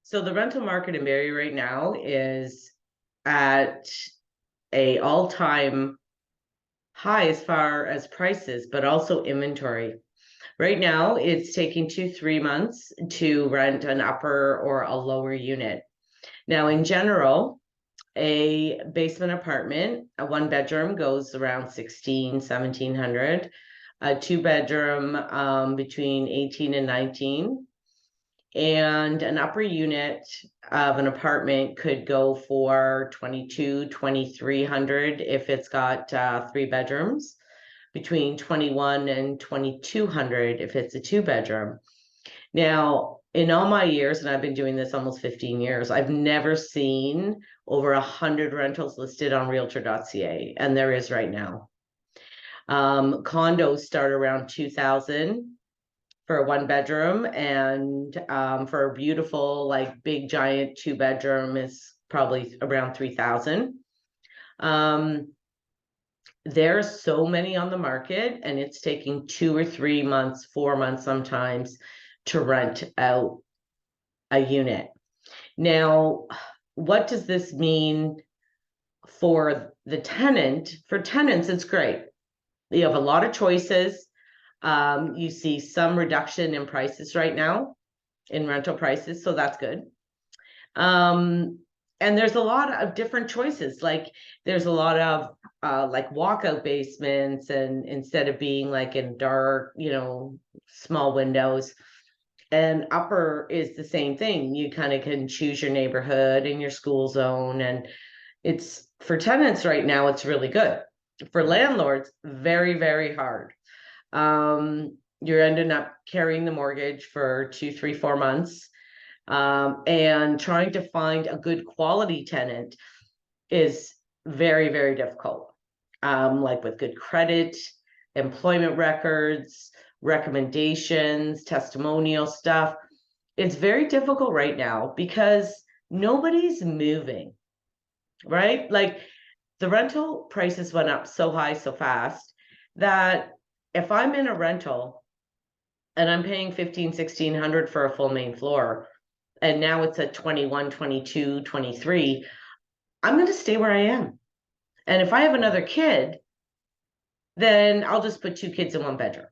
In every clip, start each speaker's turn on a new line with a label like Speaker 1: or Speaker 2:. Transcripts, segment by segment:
Speaker 1: So the rental market in Barrie right now is at a all-time high as far as prices, but also inventory. Right now, it's taking 2-3 months to rent an upper or a lower unit. Now, in general, a basement apartment, a one bedroom goes around 1700, a two bedroom between 18 and 19, and an upper unit of an apartment could go for 2300 if it's got 3 bedrooms, between 21 and 2200 if it's a 2 bedroom. Now, in all my years, and I've been doing this almost 15 years, I've never seen over 100 rentals listed on realtor.ca, and there is right now. Condos start around 2,000 for a 1 bedroom, and for a beautiful, like big giant 2 bedroom is probably around 3,000. There's so many on the market, and it's taking 2 or 3 months, 4 months sometimes to rent out a unit. Now, what does this mean for the tenant? For tenants, it's great. You have a lot of choices. You see some reduction in prices right now, in rental prices, so that's good. And there's a lot of different choices. Like there's a lot of like walkout basements, and instead of being like in dark, small windows. And upper is the same thing. You kind of can choose your neighborhood and your school zone. And it's for tenants right now, it's really good. For landlords, very, very hard. You're ending up carrying the mortgage for 2, 3, 4 months. And trying to find a good quality tenant is very, very difficult. Like with good credit, employment records, recommendations, testimonial stuff. It's very difficult right now because nobody's moving, right? Like the rental prices went up so high so fast that if I'm in a rental and I'm paying 1,500-1,600 for a full main floor, and now it's at 21, 22, 23, I'm going to stay where I am. And if I have another kid, then I'll just put 2 kids in 1 bedroom,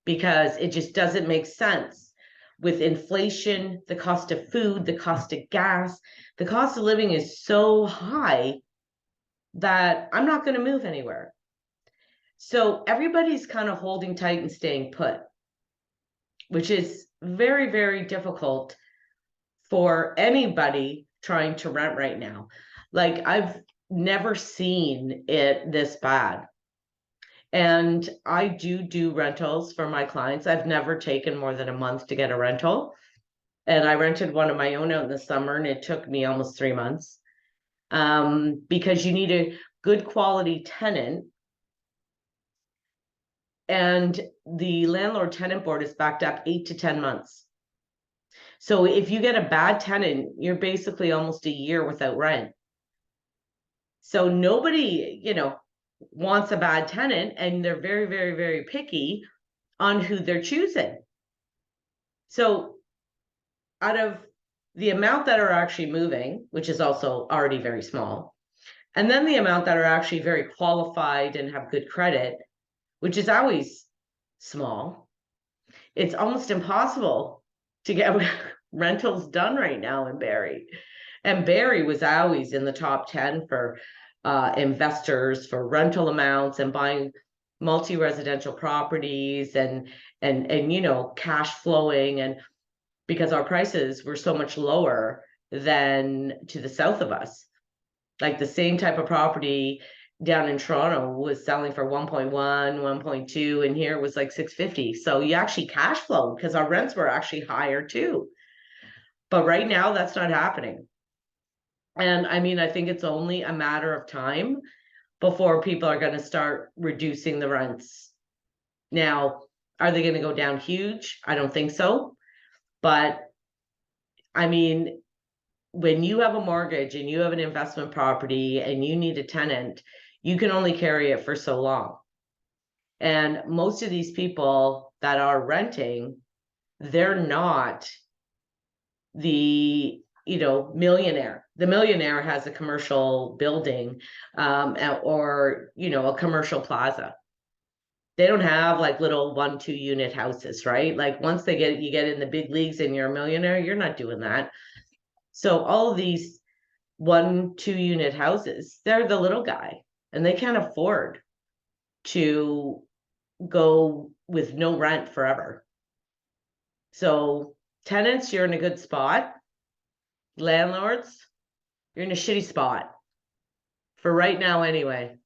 Speaker 1: because it just doesn't make sense with inflation, the cost of food, the cost of gas, the cost of living is so high that I'm not going to move anywhere. So everybody's kind of holding tight and staying put, which is very, very difficult for anybody trying to rent right now. Like I've never seen it this bad. And I do rentals for my clients. I've never taken more than a month to get a rental. And I rented one of my own out in the summer, and it took me almost 3 months. Because you need a good quality tenant. And the landlord tenant board is backed up 8 to 10 months. So if you get a bad tenant, you're basically almost a year without rent. So nobody, wants a bad tenant, and they're very, very, very picky on who they're choosing. So out of the amount that are actually moving, which is also already very small, and then the amount that are actually very qualified and have good credit, which is always small, it's almost impossible to get rentals done right now in Barrie. And Barrie was always in the top 10 for investors for rental amounts and buying multi-residential properties and cash flowing, and because our prices were so much lower than to the south of us. Like the same type of property down in Toronto was selling for 1.1, 1.2, and here it was like 650. So you actually cash flow because our rents were actually higher too. But right now that's not happening. And I mean, I think it's only a matter of time before people are going to start reducing the rents. Now, are they going to go down huge? I don't think so. But I mean, when you have a mortgage and you have an investment property and you need a tenant, you can only carry it for so long. And most of these people that are renting, they're not the, millionaire. The millionaire has a commercial building, or, a commercial plaza. They don't have like little 1-2 unit houses, right? Like once you get in the big leagues and you're a millionaire, you're not doing that. So all of these 1-2 unit houses, they're the little guy, and they can't afford to go with no rent forever. So tenants, you're in a good spot. Landlords, you're in a shitty spot for right now anyway.